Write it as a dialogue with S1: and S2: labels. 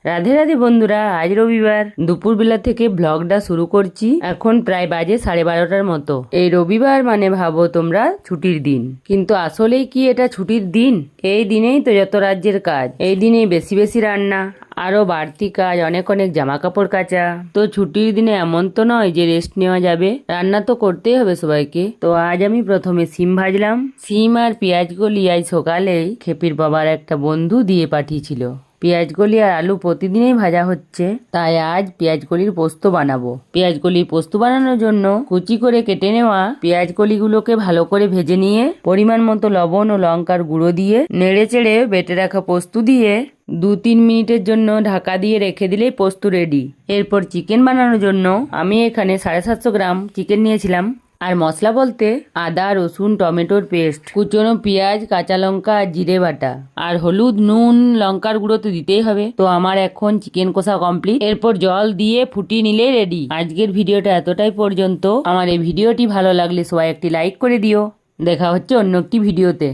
S1: রাধে রাধে বন্ধুরা, আজ রবিবার দুপুরবেলা থেকে ব্লগটা শুরু করছি। এখন প্রায় বাজে 12:30টার মতো। এই রবিবার মানে ভাবো তোমরা ছুটির দিন, কিন্তু আসলেই কি এটা ছুটির দিন? এই দিনেই তো যত রাজ্যের কাজ, এই দিনেই বেশি বেশি রান্না, আরো বাড়তি কাজ, অনেক অনেক জামা কাপড় কাচা। তো ছুটির দিনে এমন তো নয় যে রেস্ট নেওয়া যাবে, রান্না তো করতেই হবে সবাইকে। তো আজ আমি প্রথমে সিম ভাজলাম। সিম আর পেঁয়াজ কলি আজ সকালেই খেপির বাবার একটা বন্ধু দিয়ে পাঠিয়েছিল। পেঁয়াজকলি আর আলু প্রতিদিনই ভাজা হচ্ছে, তাই আজ পেঁয়াজকলির পোস্ত বানাবো। পেঁয়াজকলির পোস্ত বানানোর জন্য কুচি করে কেটে নেওয়া পেঁয়াজকলিগুলোকে ভালো করে ভেজে নিয়ে পরিমাণ মতো লবণ ও লঙ্কার গুঁড়ো দিয়ে নেড়ে চেড়ে বেটে রাখা পোস্ত দিয়ে 2-3 মিনিটের জন্য ঢাকা দিয়ে রেখে দিলেই পোস্ত রেডি। এরপর চিকেন বানানোর জন্য আমি এখানে 750 গ্রাম চিকেন নিয়েছিলাম। আর মশলা বলতে আদা, রসুন, টমেটোর পেস্ট, কুচনো পেঁয়াজ, কাঁচা লঙ্কা আর জিরে বাটা, আর হলুদ, নুন, লঙ্কার গুঁড়ো তো দিতেই হবে। তো আমার এখন চিকেন কষা কমপ্লিট। এরপর জল দিয়ে ফুটিয়ে নিলে রেডি। আজকের ভিডিওটা এতটাই পর্যন্ত। আমার এই ভিডিওটি ভালো লাগলে সবাই একটি লাইক করে দিও। দেখা হচ্ছে অন্য একটি ভিডিওতে।